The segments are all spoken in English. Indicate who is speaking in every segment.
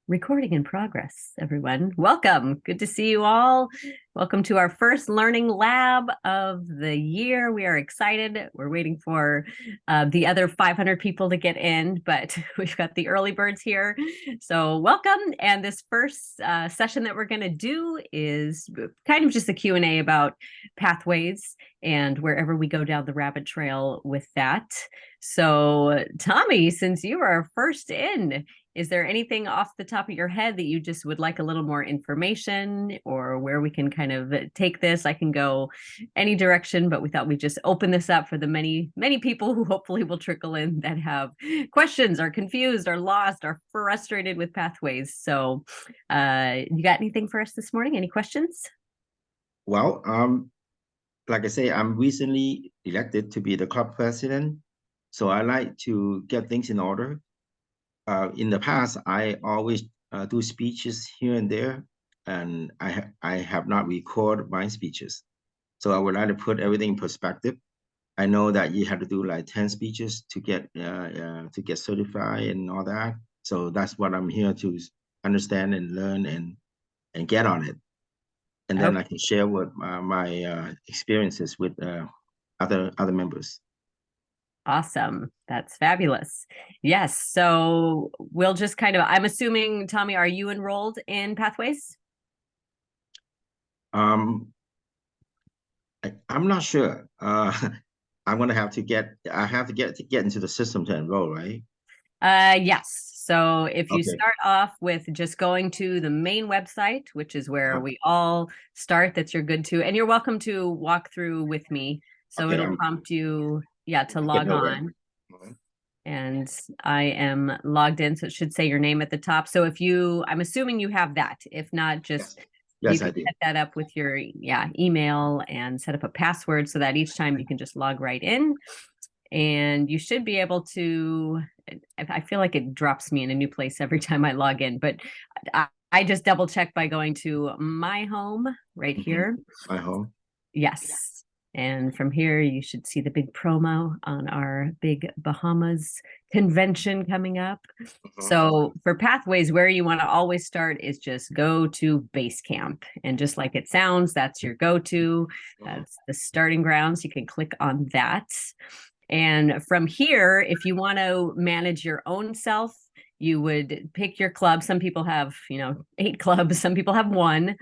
Speaker 1: Recording in progress, everyone. Welcome. Good to see you all. Welcome to our first learning lab of the year. We are excited. We're waiting for the other 500 people to get in, but we've got the early birds here. So welcome. And this first session that we're going to do is kind of just a Q&A about pathways and wherever we go down the rabbit trail with that. So Tommy, since you are first in, is there anything off the top of your head that you just would like a little more information, or where we can kind of take this? I can go any direction, but we thought we'd just open this up for the many, many people who hopefully will trickle in that have questions, are confused, are lost, are frustrated with pathways. So you got anything for us this morning? Any questions?
Speaker 2: Well, like I say, I'm recently elected to be the club president, so I like to get things in order. In the past, I always do speeches here and there, and I have not recorded my speeches. So I would like to put everything in perspective. I know that you have to do like 10 speeches to get certified and all that. So that's what I'm here to understand and learn and get on it. And then I can share what my experiences with other members.
Speaker 1: Awesome. That's fabulous. Yes. So we'll just kind of, I'm assuming, Tommy, are you enrolled in Pathways?
Speaker 2: I'm not sure. I'm gonna have to get into the system to enroll, right?
Speaker 1: Yes. So if you start off with just going to the main website, which is where we all start, that's your good to, and you're welcome to walk through with me. So it'll prompt you, to log on. And I am logged in, so it should say your name at the top. So if I'm assuming you have that. If not, just
Speaker 2: yes,
Speaker 1: you can set that up with your email and set up a password so that each time you can just log right in. And you should be able to, I feel like it drops me in a new place every time I log in, but I just double check by going to my home right here.
Speaker 2: My home.
Speaker 1: Yes. And from here, you should see the big promo on our big Bahamas convention coming up. So for Pathways, where you want to always start is just go to Basecamp. And just like it sounds, that's your go-to. That's the starting grounds. You can click on that. And from here, if you want to manage your own self, you would pick your club. Some people have, 8 clubs. Some people have 1.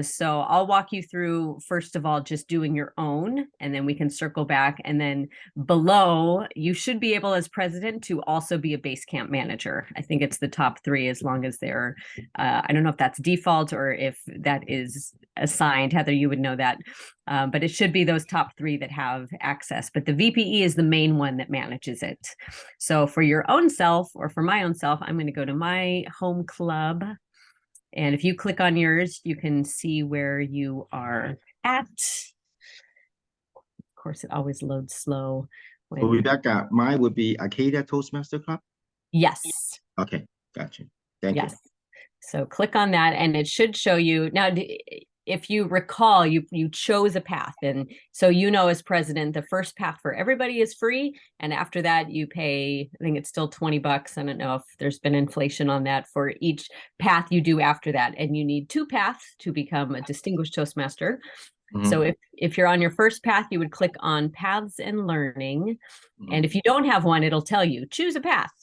Speaker 1: So I'll walk you through, first of all, just doing your own, and then we can circle back. And then below, you should be able as president to also be a Basecamp manager. I think it's the top 3, as long as they're, I don't know if that's default or if that is assigned. Heather, you would know that. But it should be those top 3 that have access. But the VPE is the main one that manages it. So for your own self, or for my own self, I'm going to go to my home club. And if you click on yours, you can see where you are at. Of course, it always loads slow.
Speaker 2: Well, Rebekah, mine would be Acadia Toastmaster Club?
Speaker 1: Yes.
Speaker 2: Okay, gotcha. Thank you.
Speaker 1: So click on that, and it should show you. Now, if you recall, you chose a path. And so, as president, the first path for everybody is free. And after that, you pay, I think it's still $20. I don't know if there's been inflation on that for each path you do after that. And you need 2 paths to become a distinguished Toastmaster. So if you're on your first path, you would click on Paths and Learning. And if you don't have one, it'll tell you, choose a path.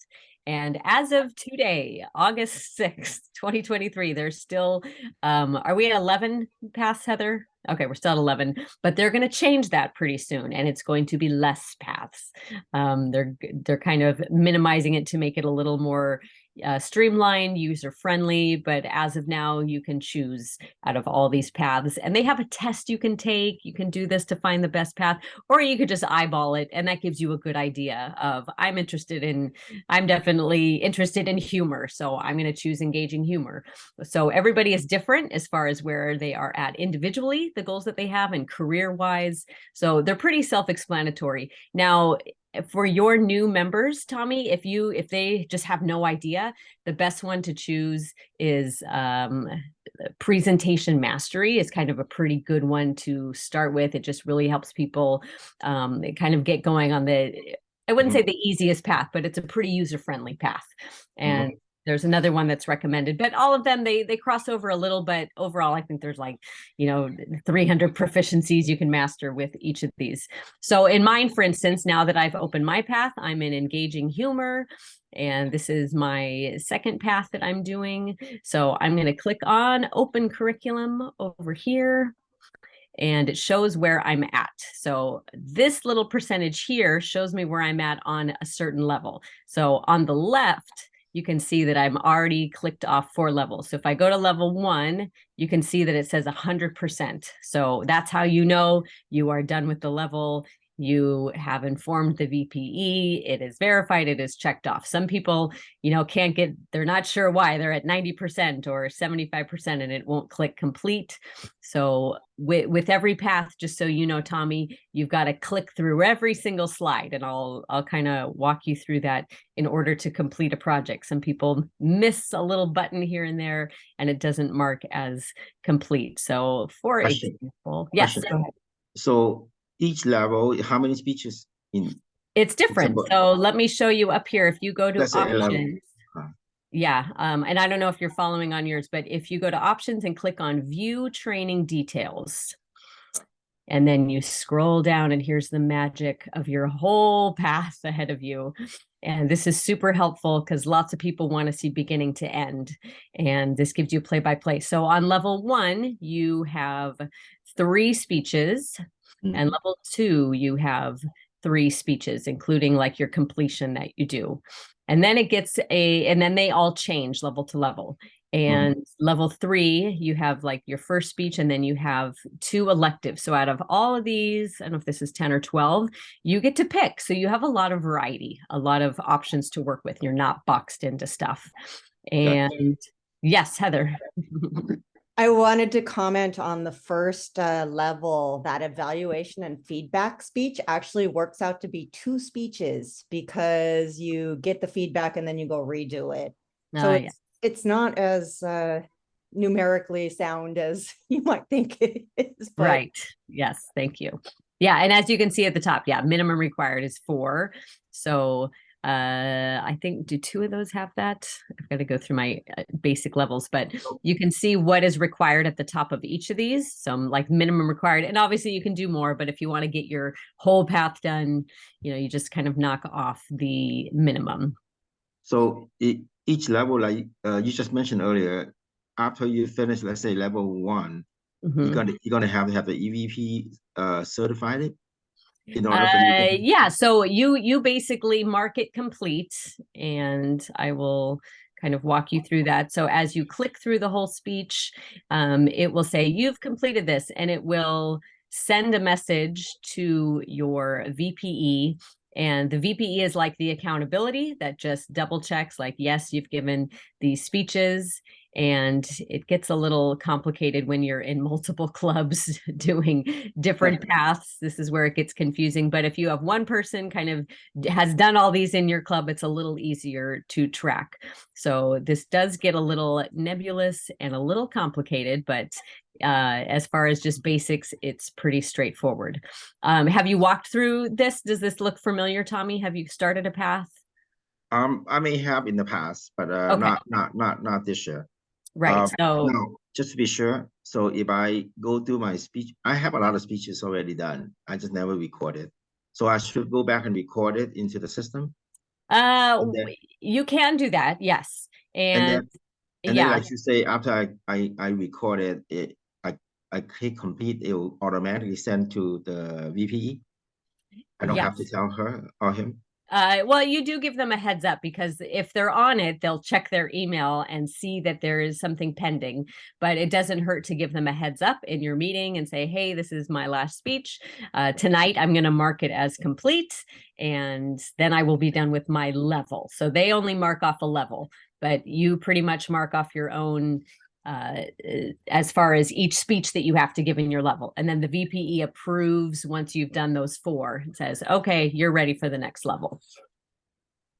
Speaker 1: And as of today, August 6th, 2023, there's still, are we at 11 paths, Heather? Okay, we're still at 11, but they're going to change that pretty soon, and it's going to be less paths. They're kind of minimizing it to make it a little more streamlined, user-friendly, but as of now, you can choose out of all these paths, and they have a test you can take. You can do this to find the best path, or you could just eyeball it, and that gives you a good idea of, I'm definitely interested in humor, so I'm going to choose engaging humor. So everybody is different as far as where they are at individually, the goals that they have, and career-wise, so they're pretty self-explanatory. Now, for your new members, Tommy, if they just have no idea, the best one to choose is presentation mastery is kind of a pretty good one to start with. It just really helps people kind of get going on I wouldn't say the easiest path, but it's a pretty user-friendly path. And There's another one that's recommended, but all of them, they cross over a little, but overall, I think there's like, 300 proficiencies you can master with each of these. So in mine, for instance, now that I've opened my path, I'm in engaging humor. And this is my second path that I'm doing. So I'm going to click on open curriculum over here, and it shows where I'm at. So this little percentage here shows me where I'm at on a certain level. So on the left, you can see that I'm already clicked off 4 levels. So if I go to level 1, you can see that it says 100%. So that's how you know you are done with the level. You have informed the VPE, it is verified, it is checked off. Some people, they're not sure why they're at 90% or 75% and it won't click complete. So with every path, just so you know, Tommy, you've got to click through every single slide, and I'll kind of walk you through that in order to complete a project. Some people miss a little button here and there and it doesn't mark as complete. So for example, yes, go ahead.
Speaker 2: So each level, how many speeches in?
Speaker 1: It's different. So let me show you up here. If you go to
Speaker 2: options,
Speaker 1: and I don't know if you're following on yours, but if you go to options and click on view training details, and then you scroll down, and here's the magic of your whole path ahead of you. And this is super helpful because lots of people want to see beginning to end. And this gives you play-by-play. So on level 1, you have 3 speeches. And level 2, you have 3 speeches, including like your completion that you do. And then and then they all change level to level. And level 3, you have like your first speech, and then you have 2 electives. So out of all of these, I don't know if this is 10 or 12, you get to pick. So you have a lot of variety, a lot of options to work with. You're not boxed into stuff. And yes, Heather.
Speaker 3: I wanted to comment on the first level. That evaluation and feedback speech actually works out to be 2 speeches because you get the feedback and then you go redo it. So it's not as numerically sound as you might think it is. But...
Speaker 1: Right. Yes. Thank you. Yeah. And as you can see at the top, minimum required is 4. So I think, do 2 of those have that? I've got to go through my basic levels, but you can see what is required at the top of each of these. Some like minimum required, and obviously you can do more, but if you want to get your whole path done, you just kind of knock off the minimum.
Speaker 2: So each level, like you just mentioned earlier, after you finish, let's say level 1, you're gonna have to have the EVP certified it.
Speaker 1: So you basically mark it complete, and I will kind of walk you through that. So as you click through the whole speech, it will say you've completed this, and it will send a message to your VPE. And the VPE is like the accountability that just double checks, like, yes, you've given these speeches. And it gets a little complicated when you're in multiple clubs doing different paths. This is where it gets confusing. But if you have one person kind of has done all these in your club, it's a little easier to track. So this does get a little nebulous and a little complicated, but as far as just basics, it's pretty straightforward. Have you walked through this? Does this look familiar, Tommy? Have you started a path?
Speaker 2: I may have in the past, but not this year.
Speaker 1: Right. So
Speaker 2: now, just to be sure, so if I go through my speech, I have a lot of speeches already done. I just never recorded. So I should go back and record it into the system.
Speaker 1: You can do that, yes. And
Speaker 2: then, like you say, after I recorded it, I click complete, it will automatically send to the VPE. I don't have to tell her or him.
Speaker 1: Well, you do give them a heads up, because if they're on it, they'll check their email and see that there is something pending. But it doesn't hurt to give them a heads up in your meeting and say, hey, this is my last speech. Tonight, I'm going to mark it as complete, and then I will be done with my level. So they only mark off a level, but you pretty much mark off your own as far as each speech that you have to give in your level. And then the VPE approves once you've done those 4. It says, okay, you're ready for the next level.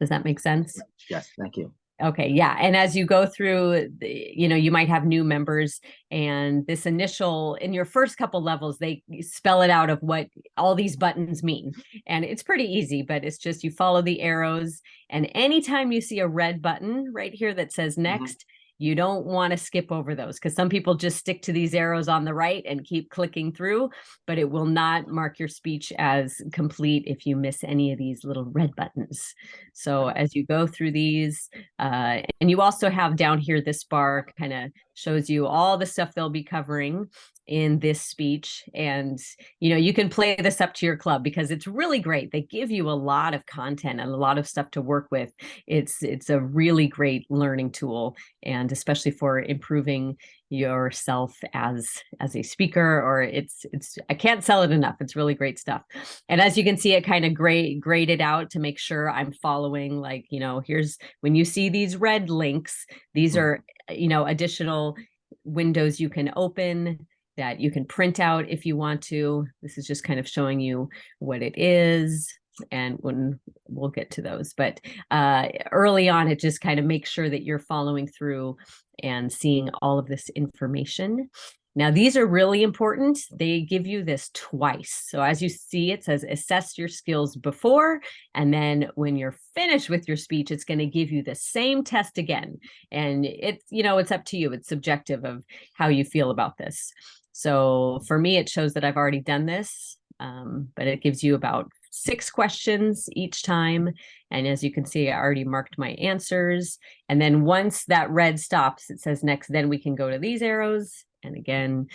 Speaker 1: Does that make sense?
Speaker 2: Yes, thank you.
Speaker 1: Okay, yeah. And as you go through, you might have new members, and this initial, in your first couple levels, they spell it out of what all these buttons mean. And it's pretty easy, but it's just you follow the arrows. And anytime you see a red button right here that says next, you don't want to skip over those, because some people just stick to these arrows on the right and keep clicking through, but it will not mark your speech as complete if you miss any of these little red buttons. So as you go through these, and you also have down here, this bar kind of shows you all the stuff they'll be covering in this speech. And, you can play this up to your club because it's really great. They give you a lot of content and a lot of stuff to work with. It's a really great learning tool, and especially for improving yourself as a speaker, or it's I can't sell it enough. It's really great stuff. And as you can see, it kind of graded out to make sure I'm following, like, here's when you see these red links, these are additional windows you can open that you can print out if you want to. This is just kind of showing you what it is, and when we'll get to those, but early on, it just kind of makes sure that you're following through and seeing all of this information. Now, these are really important. They give you this twice. So as you see, it says assess your skills before, and then when you're finished with your speech, it's going to give you the same test again. And it's up to you. It's subjective of how you feel about this. So for me, it shows that I've already done this, but it gives you about 6 questions each time. And as you can see, I already marked my answers. And then once that red stops, it says next, then we can go to these arrows. And again,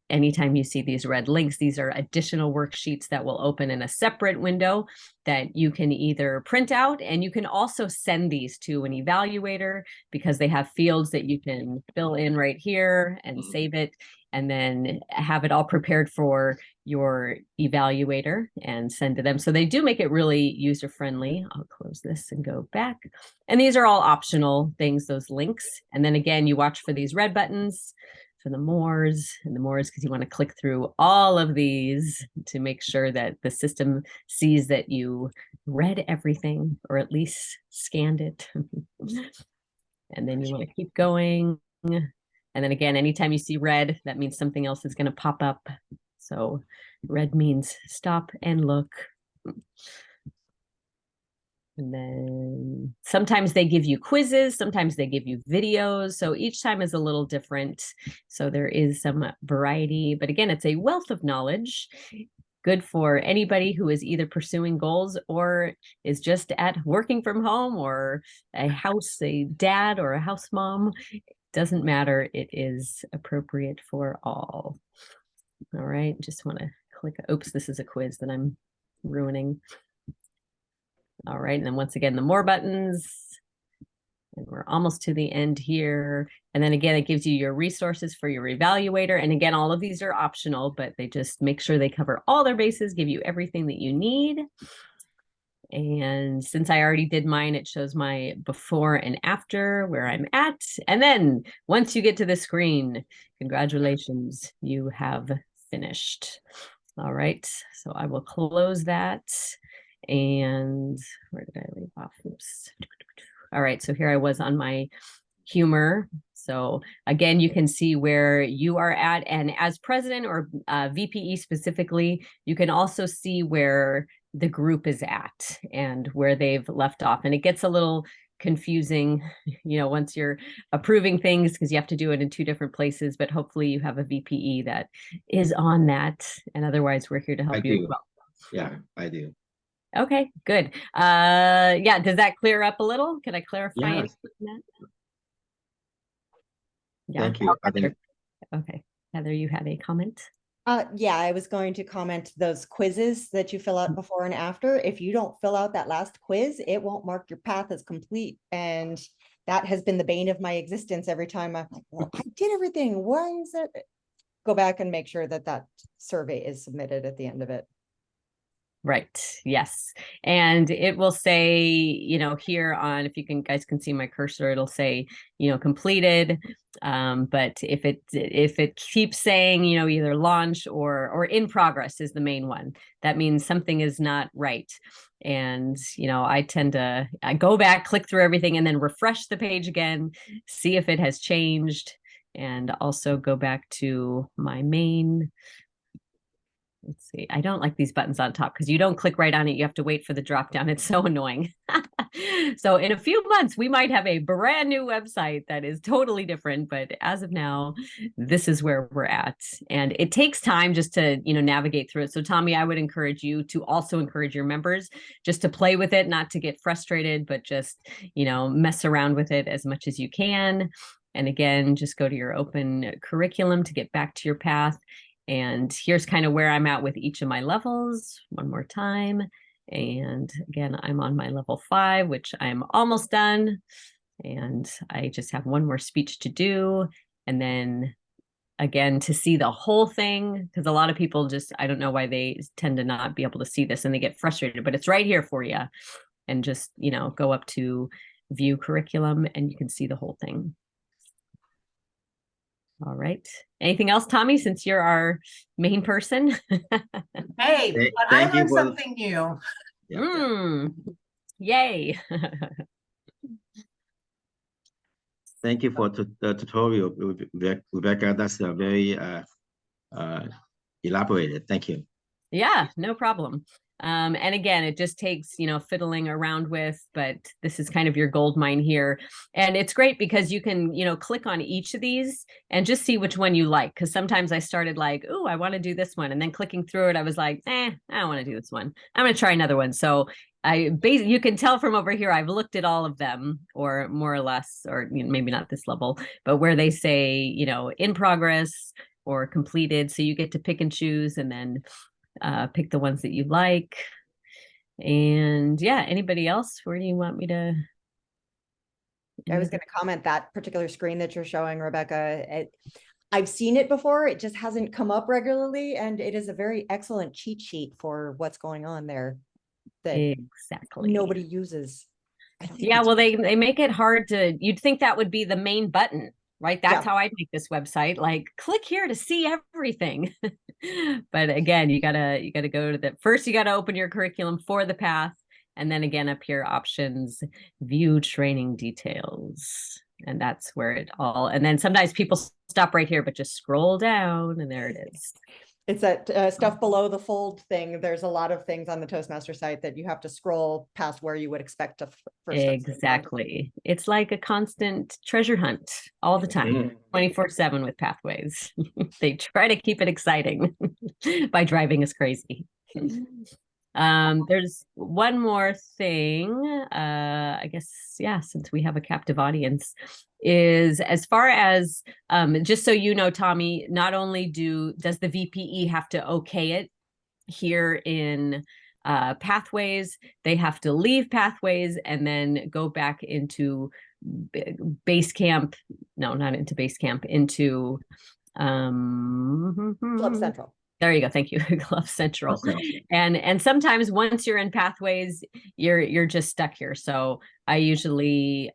Speaker 1: anytime you see these red links, these are additional worksheets that will open in a separate window that you can either print out, and you can also send these to an evaluator because they have fields that you can fill in right here and save it, and then have it all prepared for your evaluator and send to them. So they do make it really user-friendly. I'll close this and go back. And these are all optional things, those links. And then again, you watch for these red buttons for the mores, and the mores because you want to click through all of these to make sure that the system sees that you read everything, or at least scanned it. And then you want to keep going. And then again, anytime you see red, that means something else is going to pop up. So red means stop and look. And then sometimes they give you quizzes, sometimes they give you videos. So each time is a little different. So there is some variety, but again, it's a wealth of knowledge. Good for anybody who is either pursuing goals or is just at working from home, or a dad or a house mom. Doesn't matter. It is appropriate for all. All right. Just want to click. Oops, this is a quiz that I'm ruining. All right. And then once again, the more buttons. And we're almost to the end here. And then again, it gives you your resources for your evaluator. And again, all of these are optional, but they just make sure they cover all their bases, give you everything that you need. And since I already did mine, it shows my before and after, where I'm at. And then once you get to the screen, congratulations, you have finished. All right, so I will close that. And where did I leave off? Oops. All right, so here I was on my humor. So again, you can see where you are at. And as president or VPE specifically, you can also see where the group is at and where they've left off. And it gets a little confusing, once you're approving things, because you have to do it in 2 different places, but hopefully you have a VPE that is on that. And otherwise, we're here to help you as well.
Speaker 2: Yeah, I do.
Speaker 1: Okay, good. Yeah, does that clear up a little? Can I clarify
Speaker 2: Yes.
Speaker 1: that? Yeah.
Speaker 2: Thank you.
Speaker 1: Heather. Okay, Heather, you had a comment?
Speaker 3: Yeah, I was going to comment those quizzes that you fill out before and after. If you don't fill out that last quiz, it won't mark your path as complete. And that has been the bane of my existence every time I'm like, well, I did everything. Why is it? Go back and make sure that that survey is submitted at the end of it.
Speaker 1: Right. Yes. And it will say, here on, if you guys can see my cursor, it'll say, completed. But if it keeps saying, either launch or in progress is the main one, that means something is not right. And, I go back, click through everything, and then refresh the page again, see if it has changed, and also go back to my main. Let's see. I don't like these buttons on top because you don't click right on it. You have to wait for the drop down. It's so annoying. So in a few months, we might have a brand new website that is totally different. But as of now, this is where we're at. And it takes time just to, navigate through it. So Tommy, I would encourage you to also encourage your members just to play with it, not to get frustrated, but just, mess around with it as much as you can. And again, just go to your open curriculum to get back to your path. And here's kind of where I'm at with each of my levels one more time. And again, I'm on my level 5, which I'm almost done. And I just have one more speech to do. And then again, to see the whole thing, because a lot of people I don't know why they tend to not be able to see this and they get frustrated, but it's right here for you. And just, go up to view curriculum and you can see the whole thing. All right. Anything else, Tommy, since you're our main person?
Speaker 4: Hey, but I learned something new.
Speaker 1: Yay.
Speaker 2: Thank you for the tutorial, Rebekah. That's very elaborated. Thank you.
Speaker 1: Yeah, no problem. And again, it just takes, fiddling around with, but this is kind of your gold mine here. And it's great because you can, click on each of these and just see which one you like. Because sometimes I started like, oh, I want to do this one. And then clicking through it, I was like, I don't want to do this one. I'm going to try another one. So you can tell from over here, I've looked at all of them, or more or less, or maybe not this level, but where they say, in progress or completed. So you get to pick and choose and then pick the ones that you like. And yeah, anybody else? Where do you want me to?
Speaker 3: I was going to comment that particular screen that you're showing, Rebekah. I've seen it before. It just hasn't come up regularly. And it is a very excellent cheat sheet for what's going on there that
Speaker 1: exactly
Speaker 3: nobody uses.
Speaker 1: Yeah, well, they make it hard you'd think that would be the main button, right? That's how I make this website. Like, click here to see everything. But again, you gotta go to first you gotta open your curriculum for the path. And then again, up here, options, view training details. And that's where it all, and then sometimes people stop right here, but just scroll down and there it is.
Speaker 3: It's that stuff below the fold thing. There's a lot of things on the Toastmaster site that you have to scroll past where you would expect to first.
Speaker 1: Exactly. It's like a constant treasure hunt all the time, 24/7 with Pathways. They try to keep it exciting by driving us crazy. There's one more thing, I guess, since we have a captive audience, is as far as, just so you know, Tommy, not only does the VPE have to okay it here in Pathways, they have to leave Pathways and then go back into Basecamp. No, not into Basecamp, into
Speaker 3: Club Central.
Speaker 1: There you go. Thank you. Club Central. And sometimes once you're in Pathways, you're just stuck here. So I usually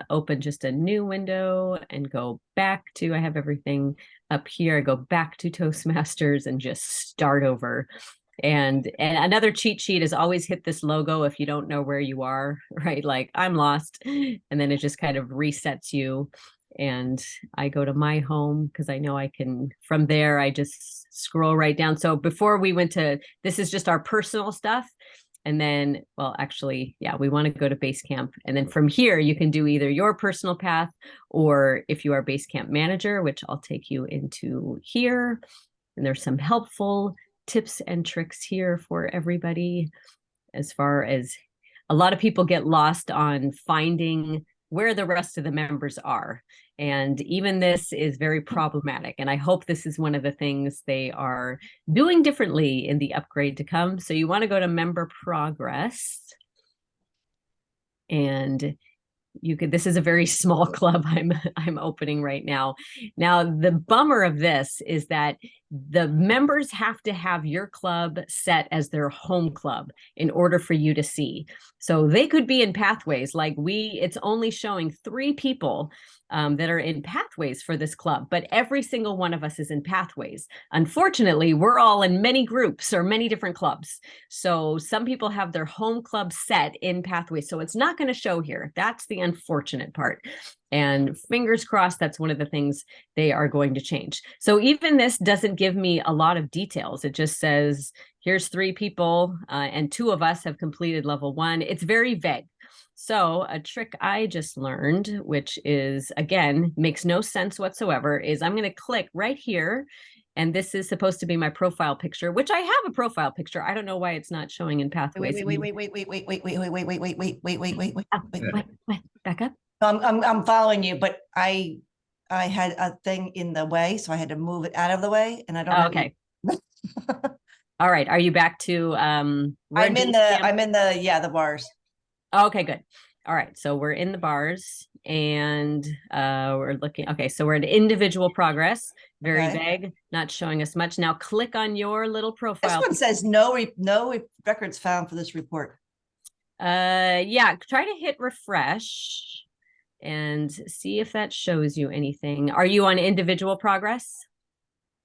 Speaker 1: open just a new window and go back to, I have everything up here. I go back to Toastmasters and just start over. And another cheat sheet is always hit this logo if you don't know where you are, right? Like, I'm lost. And then it just kind of resets you. And I go to my home because I know I can, from there, I just scroll right down. So before we went to, this is just our personal stuff. And then, well, actually, we want to go to Basecamp. And then from here, you can do either your personal path, or if you are Basecamp manager, which I'll take you into here. And there's some helpful tips and tricks here for everybody, as far as a lot of people get lost on finding where the rest of the members are. And even this is very problematic. And I hope this is one of the things they are doing differently in the upgrade to come. So you want to go to member progress. And this is a very small club I'm opening right now. Now, the bummer of this is that the members have to have your club set as their home club in order for you to see. So they could be in pathways, like it's only showing 3 people that are in pathways for this club, but every single one of us is in pathways. Unfortunately, we're all in many groups or many different clubs. So some people have their home club set in pathways. So it's not going to show here. That's the unfortunate part. And fingers crossed, that's one of the things they are going to change. So even this doesn't give me a lot of details. It just says, here's 3 people and 2 of us have completed level 1. It's very vague. So a trick I just learned, which is, again, makes no sense whatsoever, is I'm going to click right here. And this is supposed to be my profile picture, which I have a profile picture. I don't know why it's not showing in pathways. Wait. Back up.
Speaker 4: I'm following you, but I had a thing in the way, so I had to move it out of the way, and I don't know.
Speaker 1: Okay. All right. Are you back to
Speaker 4: I'm in the bars.
Speaker 1: Okay, good. All right. So we're in the bars and we're looking. Okay. So we're at individual progress. Very vague, not showing us much. Now click on your little profile.
Speaker 4: This one says no records found for this report.
Speaker 1: Yeah. Try to hit refresh and see if that shows you anything. Are you on individual progress?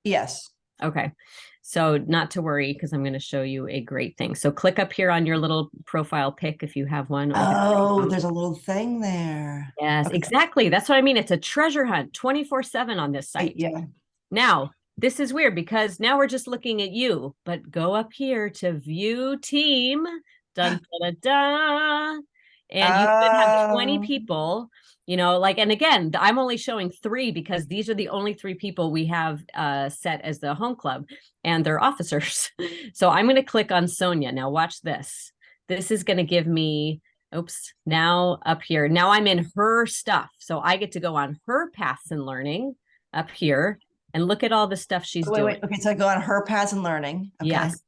Speaker 4: Yes.
Speaker 1: Okay. So not to worry, because I'm going to show you a great thing. So click up here on your little profile pic if you have one.
Speaker 4: Oh, there's a little thing there.
Speaker 1: Yes, okay. Exactly. That's what I mean. It's a treasure hunt 24/7 on this site.
Speaker 4: Yeah.
Speaker 1: Now, this is weird because now we're just looking at you, but go up here to view team. Dun, da, da, da. And you could have 20 people, you know, like, and again, I'm only showing 3 because these are the only 3 people we have set as the home club and they're officers. So I'm going to click on Sonia. Now watch this. This is going to give me, oops, now up here. Now I'm in her stuff. So I get to go on her paths and learning up here and look at all the stuff she's doing.
Speaker 4: Okay, so I go on her paths and learning. Okay.
Speaker 1: Yes.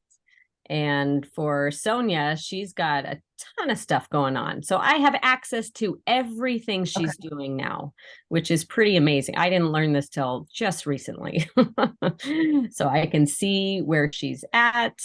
Speaker 1: And for Sonia, she's got a ton of stuff going on. So I have access to everything she's doing now, which is pretty amazing. I didn't learn this till just recently. So I can see where she's at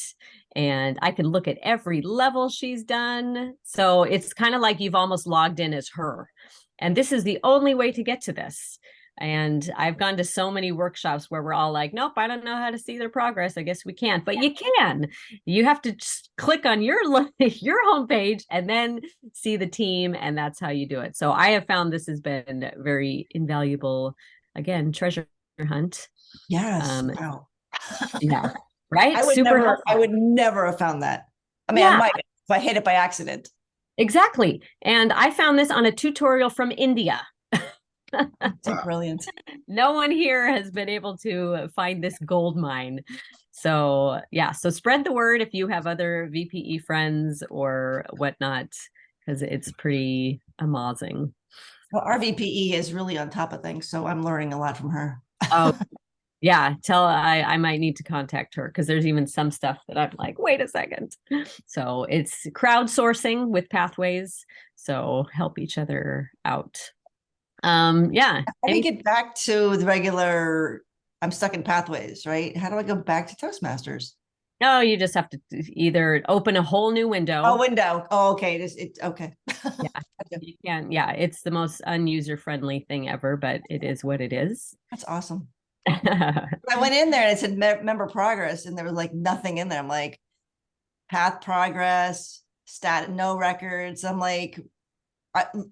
Speaker 1: and I can look at every level she's done. So it's kind of like you've almost logged in as her. And this is the only way to get to this. And I've gone to so many workshops where we're all like, nope, I don't know how to see their progress. I guess we can't, but you can. You have to just click on your homepage and then see the team. And that's how you do it. So I have found this has been very invaluable. Again, treasure hunt.
Speaker 4: Yes. Wow.
Speaker 1: Yeah. Right.
Speaker 4: I would never have found that. I mean, I might if I hit it by accident.
Speaker 1: Exactly. And I found this on a tutorial from India.
Speaker 4: So brilliant.
Speaker 1: No one here has been able to find this gold mine. So yeah, so spread the word if you have other VPE friends or whatnot, because it's pretty amazing.
Speaker 4: Well, our VPE is really on top of things, so I'm learning a lot from her.
Speaker 1: Oh yeah, I might need to contact her because there's even some stuff that I'm like, wait a second. So it's crowdsourcing with pathways, so help each other out. Yeah.
Speaker 4: How do you get back to the regular, I'm stuck in pathways, right? How do I go back to Toastmasters?
Speaker 1: No, you just have to either open a whole new window.
Speaker 4: Oh, window. Oh, okay. It's okay.
Speaker 1: Yeah, you can. Yeah, it's the most unuser friendly thing ever, but it is what it is.
Speaker 4: That's awesome. I went in there and it said member progress and there was like nothing in there. I'm like, path progress, no records. I'm like,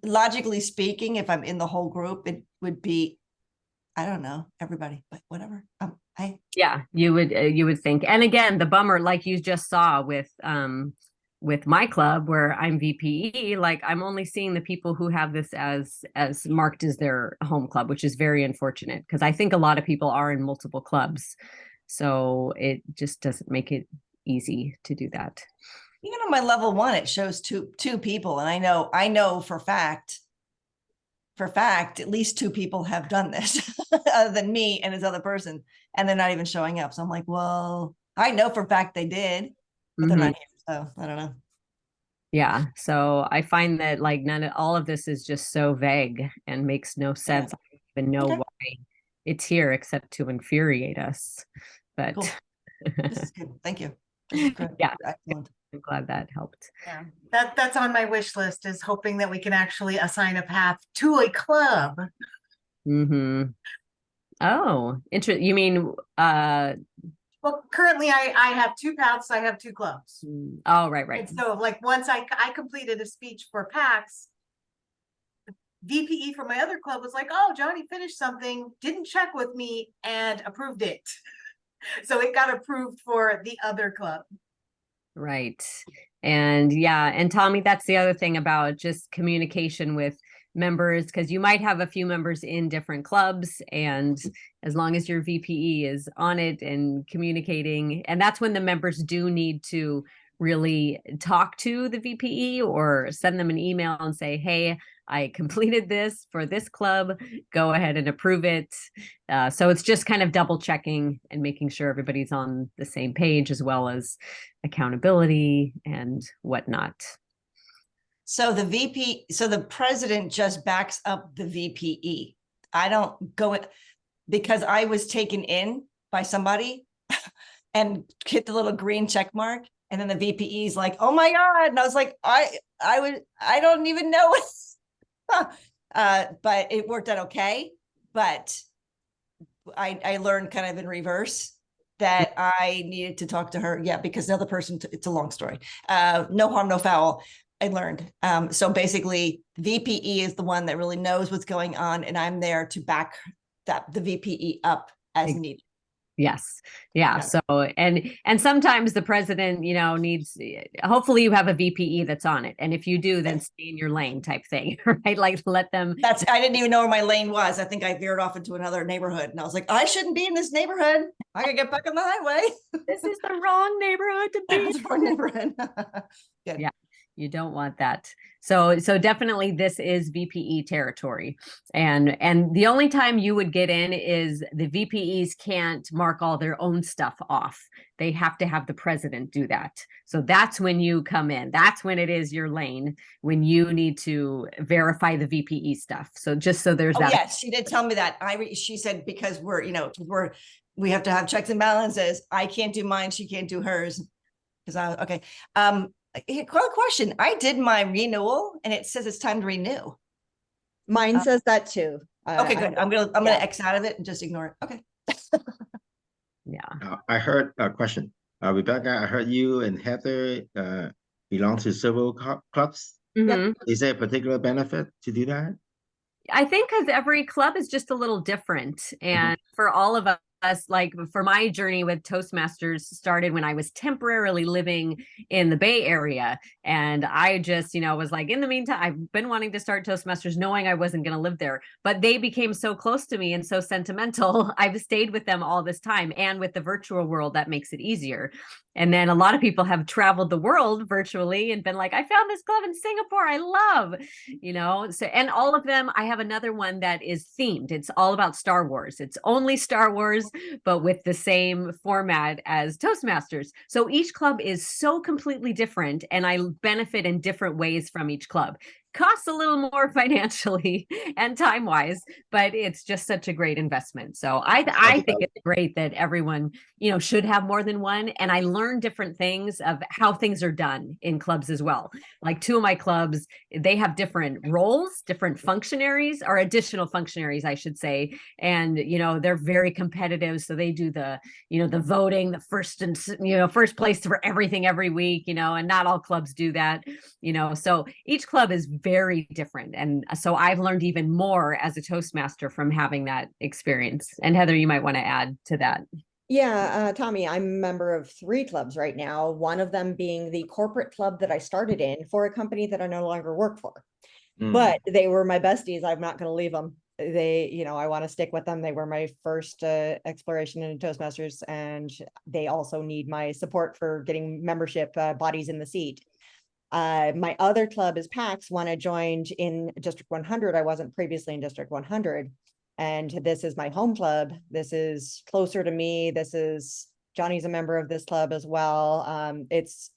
Speaker 4: logically speaking, if I'm in the whole group, it would be, I don't know, everybody, but whatever.
Speaker 1: Yeah, you would think. And again, the bummer, like you just saw with my club where I'm VPE, like I'm only seeing the people who have this as marked as their home club, which is very unfortunate because I think a lot of people are in multiple clubs. So it just doesn't make it easy to do that.
Speaker 4: Even on my level 1, it shows two people. And I know for fact, at least 2 people have done this other than me and this other person, and they're not even showing up. So I'm like, well, I know for a fact they did, but they're not here. So I don't know.
Speaker 1: Yeah. So I find that like all of this is just so vague and makes no sense. I don't even know why it's here except to infuriate us. but
Speaker 4: Cool. This is good. Thank you. This is good.
Speaker 1: Yeah.
Speaker 4: Excellent.
Speaker 1: I'm glad that helped.
Speaker 5: Yeah, that's on my wish list, is hoping that we can actually assign a path to a club.
Speaker 1: Mm-hmm. Oh, you mean,
Speaker 5: Well, currently I have two paths, I have two clubs.
Speaker 1: oh, right.
Speaker 5: And so like once I completed a speech for PAX, VPE from my other club was like, oh, Johnny finished something, didn't check with me and approved it. So it got approved for the other club.
Speaker 1: Right. And yeah, and Tommy, that's the other thing about just communication with members, because you might have a few members in different clubs, and as long as your VPE is on it and communicating, and that's when the members do need to really talk to the VPE or send them an email and say, hey, I completed this for this club, go ahead and approve it. So it's just kind of double checking and making sure everybody's on the same page, as well as accountability and whatnot.
Speaker 4: So the president just backs up the VPE. I don't go it because I was taken in by somebody and hit the little green check mark. And then the VPE is like, oh my God. And I was like, I don't even know. But it worked out okay. But I learned kind of in reverse that I needed to talk to her. Yeah, because the other person, it's a long story. No harm, no foul. I learned. So basically, VPE is the one that really knows what's going on, and I'm there to back the VPE up as needed.
Speaker 1: Yes. Yeah. So, and sometimes the president, needs, hopefully you have a VPE that's on it. And if you do, then stay in your lane type thing, right? Like let them.
Speaker 4: I didn't even know where my lane was. I think I veered off into another neighborhood and I was like, I shouldn't be in this neighborhood. I gotta get back on the highway.
Speaker 1: This is the wrong neighborhood to be.
Speaker 4: That's the wrong neighborhood. Good.
Speaker 1: Yeah. You don't want that. So definitely this is VPE territory. And the only time you would get in is the VPEs can't mark all their own stuff off. They have to have the president do that. So that's when you come in. That's when it is your lane, when you need to verify the VPE stuff. So just so there's that.
Speaker 4: Yes, she did tell me that. She said, because we have to have checks and balances. I can't do mine. She can't do hers. Okay. Quick question. I did my renewal and it says it's time to renew.
Speaker 3: Mine says that too.
Speaker 4: Okay, good. I'm gonna X out of it and just ignore it. Okay.
Speaker 1: Yeah.
Speaker 2: I heard a question. Rebekah, I heard you and Heather belong to several clubs.
Speaker 1: Mm-hmm.
Speaker 2: Is there a particular benefit to do that?
Speaker 1: I think because every club is just a little different. And for all of us, like for my journey with Toastmasters started when I was temporarily living in the Bay Area. And I just, was like, in the meantime, I've been wanting to start Toastmasters knowing I wasn't going to live there, but they became so close to me and so sentimental. I've stayed with them all this time, and with the virtual world, that makes it easier. And then a lot of people have traveled the world virtually and been like, I found this club in Singapore I love, so, and all of them, I have another one that is themed. It's all about Star Wars. It's only Star Wars, but with the same format as Toastmasters. So each club is so completely different, and I benefit in different ways from each club. Costs a little more financially and time-wise, but it's just such a great investment. So I think it's great that everyone, should have more than one. And I learn different things of how things are done in clubs as well. Like two of my clubs, they have different roles, different functionaries, or additional functionaries, I should say. And, they're very competitive. So they do the voting, the first place for everything every week, and not all clubs do that, so each club is very different. And so I've learned even more as a Toastmaster from having that experience. And Heather, you might want to add to that.
Speaker 3: Yeah, Tommy, I'm a member of 3 clubs right now, one of them being the corporate club that I started in for a company that I no longer work for. But they were my besties. I'm not going to leave them. They, I want to stick with them. They were my first exploration into Toastmasters, and they also need my support for getting membership bodies in the seat. My other club is PAX, one I joined in District 100. I wasn't previously in District 100. And this is my home club. This is closer to me. Johnny's a member of this club as well. It's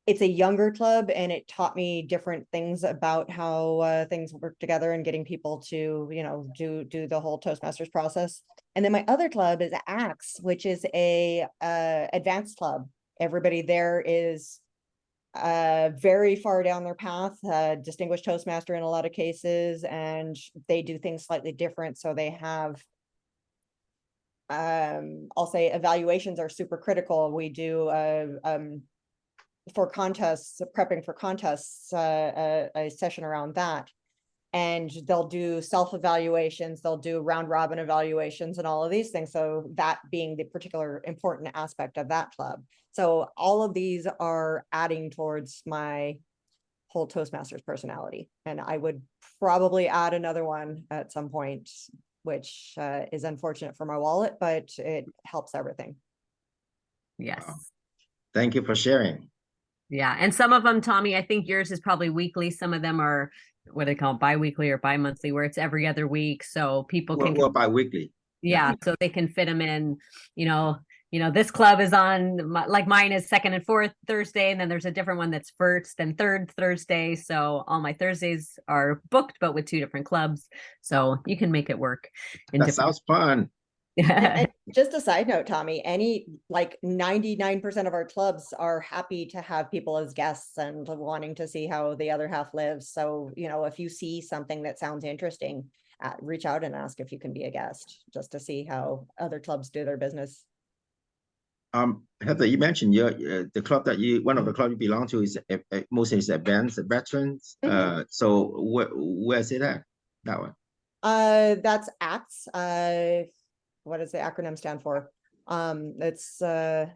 Speaker 3: it's a younger club, and it taught me different things about how things work together and getting people to, you know, do the whole Toastmasters process. And then my other club is AX, which is a advanced club. Everybody there is very far down their path, distinguished Toastmaster in a lot of cases, and they do things slightly different. So they have, I'll say, evaluations are super critical. We do for contests, prepping for contests, a session around that. And they'll do self-evaluations, they'll do round robin evaluations and all of these things. So that being the particular important aspect of that club. So all of these are adding towards my whole Toastmasters personality. And I would probably add another one at some point, which is unfortunate for my wallet, but it helps everything.
Speaker 1: Yes.
Speaker 2: Wow. Thank you for sharing.
Speaker 1: Yeah. And some of them, Tommy, I think yours is probably weekly. Some of them are what they call bi-weekly or bi-monthly, where it's every other week. So people can,
Speaker 2: Well, bi-weekly.
Speaker 1: yeah, so they can fit them in, you know, this club is on, like mine is second and fourth Thursday, and then there's a different one that's first and third Thursday. So all my Thursdays are booked, but with 2 different clubs. So you can make it work.
Speaker 2: That sounds fun.
Speaker 3: And just a side note, Tommy, like 99% of our clubs are happy to have people as guests and wanting to see how the other half lives. So, you know, if you see something that sounds interesting, reach out and ask if you can be a guest, just to see how other clubs do their business.
Speaker 2: Heather, you mentioned the club that one of the clubs you belong to is mostly is advanced veterans. So where is it at? That one?
Speaker 3: That's ACTS. What does the acronym stand for? It's like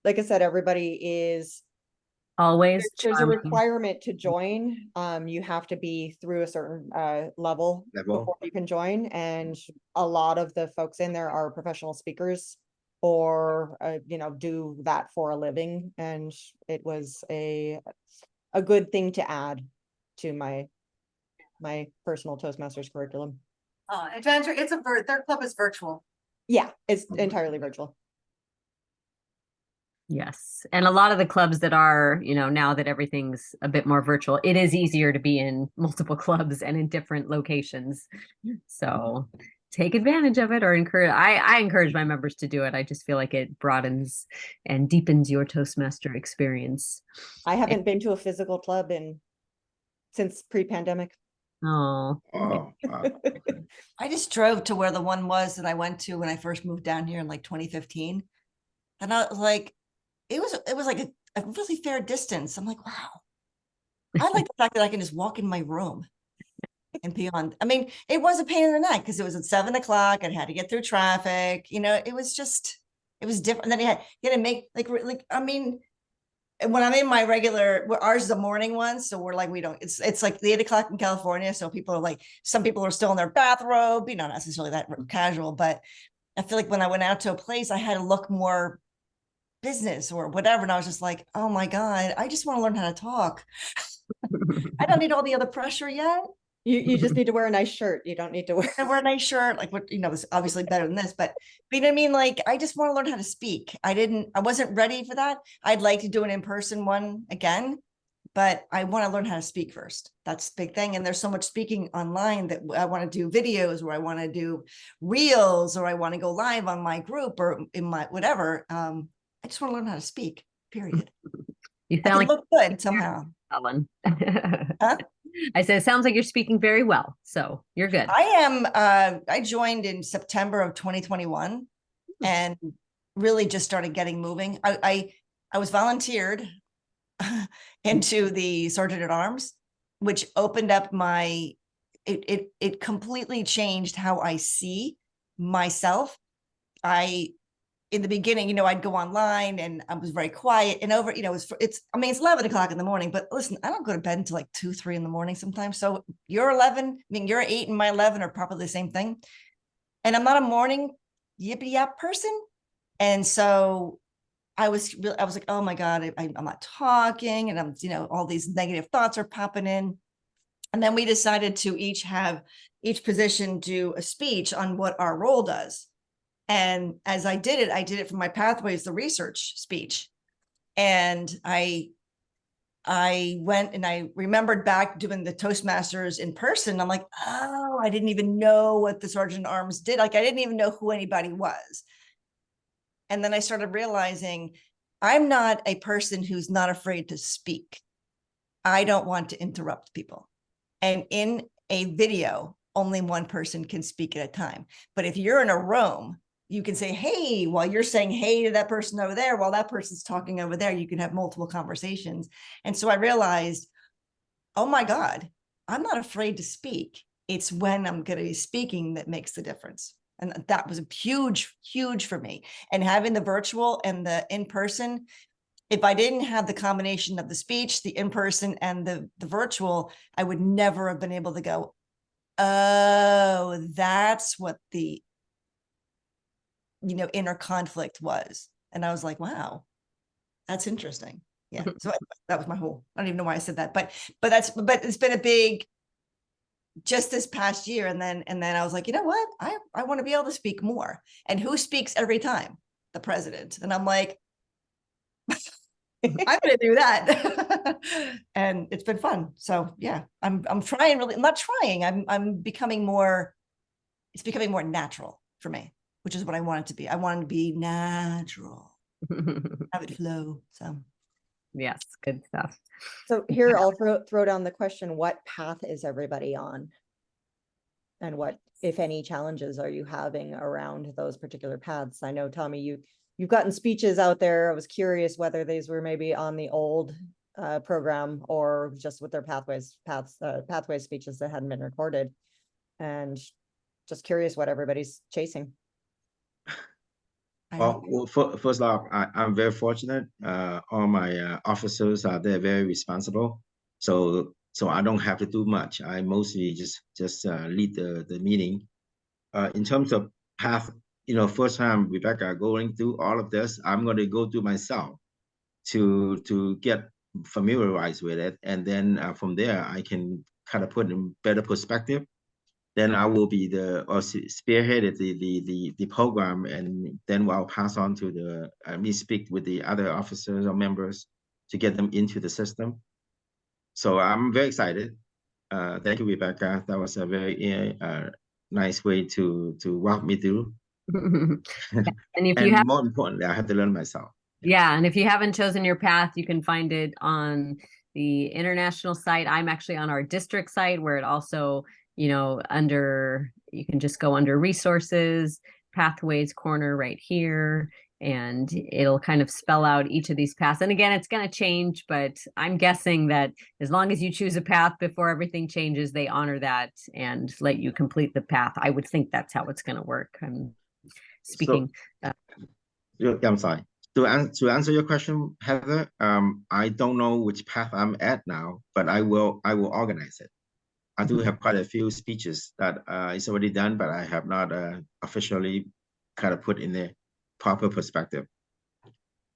Speaker 3: I said, everybody is
Speaker 1: always
Speaker 3: there's a requirement to join. You have to be through a certain level before you can join, and a lot of the folks in there are professional speakers or you know, do that for a living, and it was a good thing to add to my personal Toastmasters curriculum.
Speaker 5: Adventure, their club is virtual.
Speaker 3: Yeah, it's entirely virtual.
Speaker 1: Yes. And a lot of the clubs that are, you know, now that everything's a bit more virtual, it is easier to be in multiple clubs and in different locations. So take advantage of it, or I encourage my members to do it. I just feel like it broadens and deepens your Toastmaster experience.
Speaker 3: I haven't been to a physical club since pre-pandemic.
Speaker 1: Oh,
Speaker 2: wow.
Speaker 4: I just drove to where the one was that I went to when I first moved down here in like 2015. And I was like, it was like a really fair distance. I'm like, wow. I like the fact that I can just walk in my room and beyond. I mean, it was a pain in the neck because it was at 7 o'clock. I had to get through traffic. You know, it was different. And then you had to make like, I mean, when I'm in my regular, ours is a morning one. So we're like, it's like 8 o'clock in California. So people are like, some people are still in their bathrobe, you know, not necessarily that casual, but I feel like when I went out to a place, I had to look more business or whatever. And I was just like, oh my God, I just want to learn how to talk. I don't need all the other pressure yet.
Speaker 3: You just need to wear a nice shirt. You don't need to wear
Speaker 4: a nice shirt. Like what, you know, it's obviously better than this, but you know what I mean? Like, I just want to learn how to speak. I wasn't ready for that. I'd like to do an in-person one again, but I want to learn how to speak first. That's the big thing. And there's so much speaking online that I want to do videos, or I want to do reels, or I want to go live on my group or in my whatever. I just want to learn how to speak, period.
Speaker 1: You sound like
Speaker 4: look good somehow.
Speaker 1: Ellen.
Speaker 4: Huh?
Speaker 1: I said, it sounds like you're speaking very well. So you're good.
Speaker 4: I am. I joined in September of 2021 and really just started getting moving. I was volunteered into the Sergeant at Arms, which opened up it completely changed how I see myself. In the beginning, you know, I'd go online and I was very quiet and over, you know, it's 11 o'clock in the morning, but listen, I don't go to bed until like 2, 3 in the morning sometimes. So you're 11, I mean, your 8 and my 11 are probably the same thing. And I'm not a morning yippity yap person. And so I was like, oh my God, I'm not talking, and I'm, you know, all these negative thoughts are popping in. And then we decided to each position do a speech on what our role does. And as I did it for my Pathways, the research speech. And I went and I remembered back doing the Toastmasters in person. I'm like, oh, I didn't even know what the Sergeant at Arms did. Like, I didn't even know who anybody was. And then I started realizing I'm not a person who's not afraid to speak. I don't want to interrupt people. And in a video, only one person can speak at a time. But if you're in a room, you can say, hey, while you're saying hey to that person over there, while that person's talking over there, you can have multiple conversations. And so I realized, oh my God, I'm not afraid to speak. It's when I'm going to be speaking that makes the difference. And that was huge, huge for me. And having the virtual and the in-person, if I didn't have the combination of the speech, the in-person and the virtual, I would never have been able to go, oh, that's what the inner conflict was. And I was like, wow, that's interesting. Yeah. So that was my whole, I don't even know why I said that, but it's been a big, just this past year. And then I was like, you know what? I want to be able to speak more. And who speaks every time? The president. And I'm like, I'm going to do that. And it's been fun. So yeah, I'm trying really, I'm not trying. I'm becoming more, it's becoming more natural for me, which is what I want it to be. I want it to be natural, have it flow. So
Speaker 1: yes, good stuff.
Speaker 3: So here, I'll throw down the question, what path is everybody on? And what, if any, challenges are you having around those particular paths? I know, Tommy, you've gotten speeches out there. I was curious whether these were maybe on the old program or just with their pathways speeches that hadn't been recorded. And just curious what everybody's chasing.
Speaker 2: Well, first off, I'm very fortunate. All my officers are there, very responsible. So I don't have to do much. I mostly just lead the meeting. In terms of path, first time Rebekah going through all of this, I'm going to go through myself to get familiarized with it, and then from there I can kind of put in better perspective. Then I will be spearheaded the program, and then I'll pass on to speak with the other officers or members to get them into the system. So I'm very excited. Thank you, Rebekah. That was a very nice way to walk me through.
Speaker 1: And if you have,
Speaker 2: more importantly, I have to learn myself.
Speaker 1: Yeah, and if you haven't chosen your path, you can find it on the international site. I'm actually on our district site where it also, you can just go under resources, pathways corner right here, and it'll kind of spell out each of these paths. And again, it's going to change, but I'm guessing that as long as you choose a path before everything changes, they honor that and let you complete the path. I would think that's how it's going to work. I'm speaking.
Speaker 2: I'm sorry. To answer your question, Heather, I don't know which path I'm at now, but I will organize it. I do have quite a few speeches that is already done, but I have not officially kind of put in the proper perspective.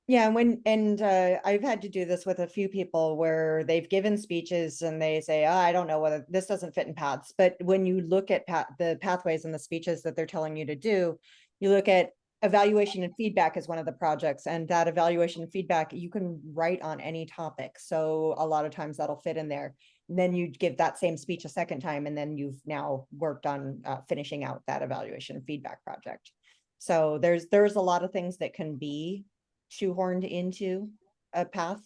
Speaker 3: Yeah, I've had to do this with a few people where they've given speeches and they say, oh, I don't know whether this doesn't fit in paths. But when you look at the pathways and the speeches that they're telling you to do, you look at evaluation and feedback as one of the projects, and that evaluation and feedback you can write on any topic. So a lot of times that'll fit in there. And then you give that same speech a second time, and then you've now worked on finishing out that evaluation and feedback project. So there's a lot of things that can be shoehorned into a path.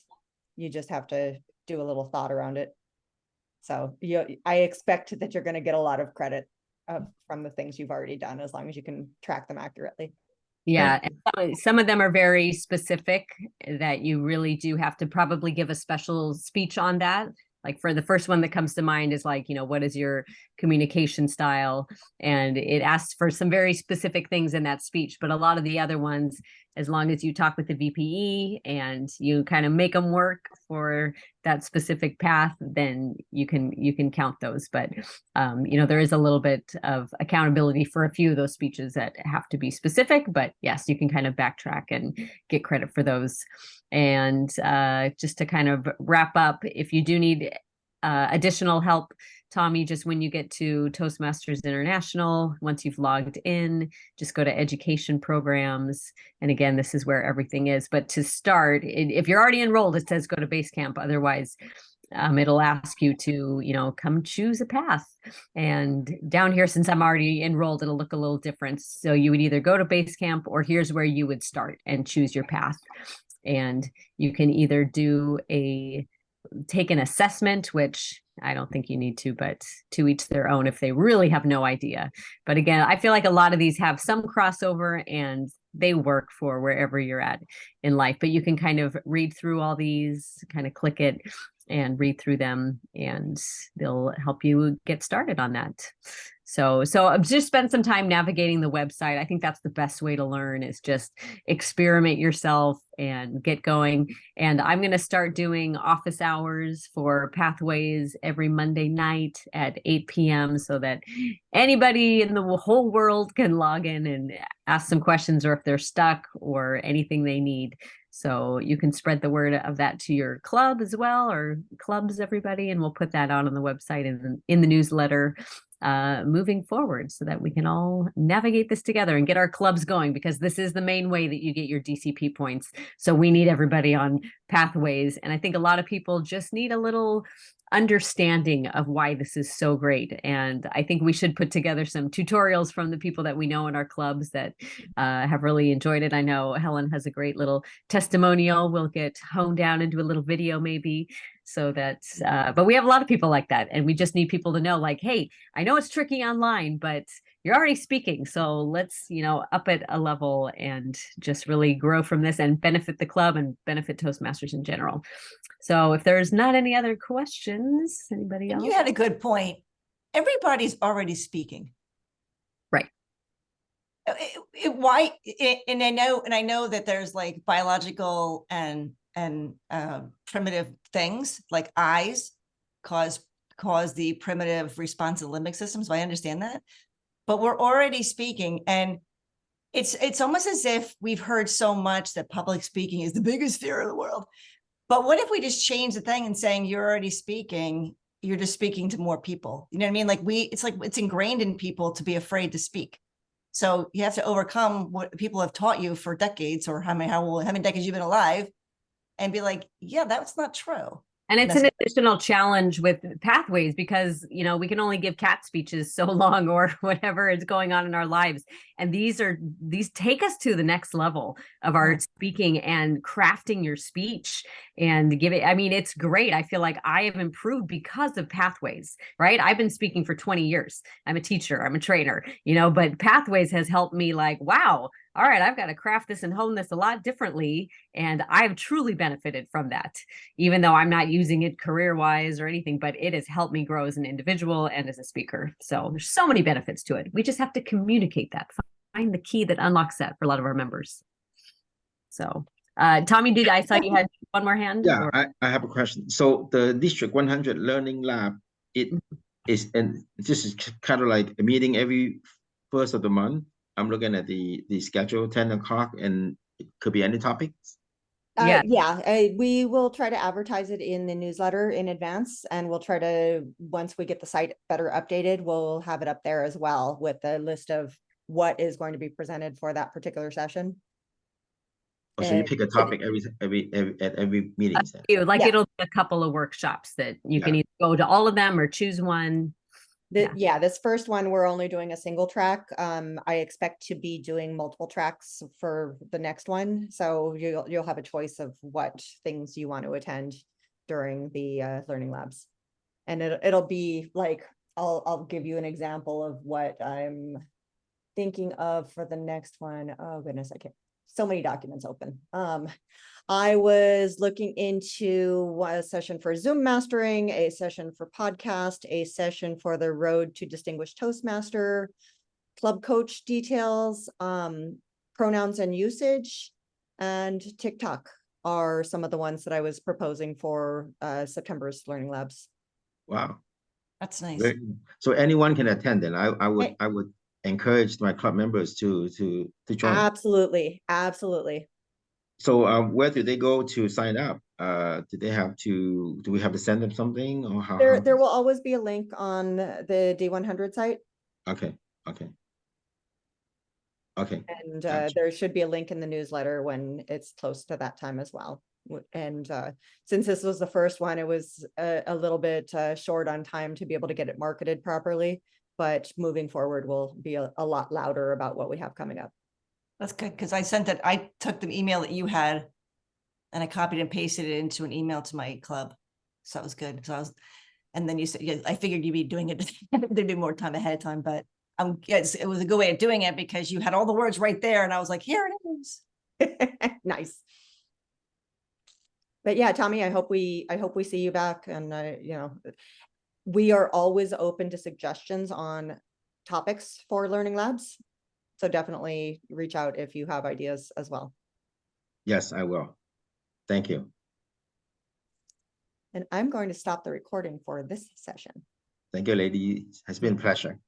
Speaker 3: You just have to do a little thought around it. So I expect that you're going to get a lot of credit from the things you've already done, as long as you can track them accurately.
Speaker 1: Yeah, and some of them are very specific that you really do have to probably give a special speech on that. Like for the first one that comes to mind is like, what is your communication style? And it asks for some very specific things in that speech. But a lot of the other ones, as long as you talk with the VPE and you kind of make them work for that specific path, then you can count those. But there is a little bit of accountability for a few of those speeches that have to be specific. But yes, you can kind of backtrack and get credit for those. And just to kind of wrap up, if you do need additional help Tommy, just when you get to Toastmasters International, once you've logged in, just go to education programs. And again, this is where everything is. But to start, if you're already enrolled, it says go to Basecamp. Otherwise, it'll ask you to, come choose a path. And down here, since I'm already enrolled, it'll look a little different. So you would either go to Basecamp, or here's where you would start and choose your path. And you can either take an assessment, which I don't think you need to, but to each their own if they really have no idea. But again, I feel like a lot of these have some crossover and they work for wherever you're at in life. But you can kind of read through all these, kind of click it and read through them, and they'll help you get started on that. So just spend some time navigating the website. I think that's the best way to learn, is just experiment yourself and get going. And I'm going to start doing office hours for Pathways every Monday night at 8 p.m. so that anybody in the whole world can log in and ask some questions, or if they're stuck or anything they need. So you can spread the word of that to your club as well, or clubs, everybody, and we'll put that out on the website and in the newsletter moving forward, so that we can all navigate this together and get our clubs going, because this is the main way that you get your DCP points. So we need everybody on Pathways. And I think a lot of people just need a little understanding of why this is so great. And I think we should put together some tutorials from the people that we know in our clubs that have really enjoyed it. I know Helen has a great little testimonial. We'll get honed down into a little video maybe, so that, but we have a lot of people like that. And we just need people to know, like, hey, I know it's tricky online, but you're already speaking. So let's, up it a level and just really grow from this and benefit the club and benefit Toastmasters in general. So if there's not any other questions, anybody else?
Speaker 4: You had a good point. Everybody's already speaking.
Speaker 1: Right.
Speaker 4: Why? And I know that there's like biological and primitive things like eyes cause the primitive response of the limbic system. So I understand that, but we're already speaking, and it's almost as if we've heard so much that public speaking is the biggest fear of the world. But what if we just change the thing and saying you're already speaking, you're just speaking to more people? You know what I mean? Like it's ingrained in people to be afraid to speak. So you have to overcome what people have taught you for decades, or how many decades you've been alive, and be like, yeah, that's not true.
Speaker 1: And it's an additional challenge with Pathways, because, we can only give cat speeches so long, or whatever is going on in our lives. And these take us to the next level of our speaking and crafting your speech and it's great. I feel like I have improved because of Pathways, right? I've been speaking for 20 years. I'm a teacher, I'm a trainer, but Pathways has helped me, like, wow, all right, I've got to craft this and hone this a lot differently. And I've truly benefited from that, even though I'm not using it career-wise or anything, but it has helped me grow as an individual and as a speaker. So there's so many benefits to it. We just have to communicate that, find the key that unlocks that for a lot of our members. So Tommy, I saw you had one more hand.
Speaker 2: Yeah, I have a question. So the District 100 Learning Lab, it is, and this is kind of like a meeting every first of the month. I'm looking at the schedule, 10 o'clock, and it could be any topics.
Speaker 3: We will try to advertise it in the newsletter in advance, and we'll try to, once we get the site better updated, we'll have it up there as well with the list of what is going to be presented for that particular session.
Speaker 2: So you pick a topic every meeting.
Speaker 1: It'll be a couple of workshops that you can either go to all of them or choose one.
Speaker 3: This first one, we're only doing a single track. I expect to be doing multiple tracks for the next one. So you'll have a choice of what things you want to attend during the learning labs. And it'll be like, I'll give you an example of what I'm thinking of for the next one. Oh goodness, I can't, so many documents open. I was looking into a session for Zoom mastering, a session for podcast, a session for the road to distinguished Toastmaster, club coach details, pronouns and usage, and TikTok are some of the ones that I was proposing for September's Learning Labs.
Speaker 2: Wow.
Speaker 4: That's nice.
Speaker 2: So anyone can attend, and I would encourage my club members to join.
Speaker 3: Absolutely. Absolutely.
Speaker 2: So where do they go to sign up? do they have to, do we have to send them something or how?
Speaker 3: There will always be a link on the D100 site,
Speaker 2: Okay, okay. Okay,
Speaker 3: and
Speaker 2: Gotcha.
Speaker 3: there should be a link in the newsletter when it's close to that time as well. And since this was the first one, it was a little bit short on time to be able to get it marketed properly. But moving forward, we'll be a lot louder about what we have coming up.
Speaker 4: That's good, because I took the email that you had and I copied and pasted it into an email to my club. So that was good. So and then you said, yeah, I figured you'd be doing it, there'd be more time ahead of time, but yes, it was a good way of doing it because you had all the words right there. And I was like, here it is.
Speaker 3: Nice. But yeah, Tommy, I hope we see you back, and you know, we are always open to suggestions on topics for learning labs. So definitely reach out if you have ideas as well.
Speaker 2: Yes, I will. Thank you.
Speaker 3: And I'm going to stop the recording for this session.
Speaker 2: Thank you, lady. It has been a pleasure.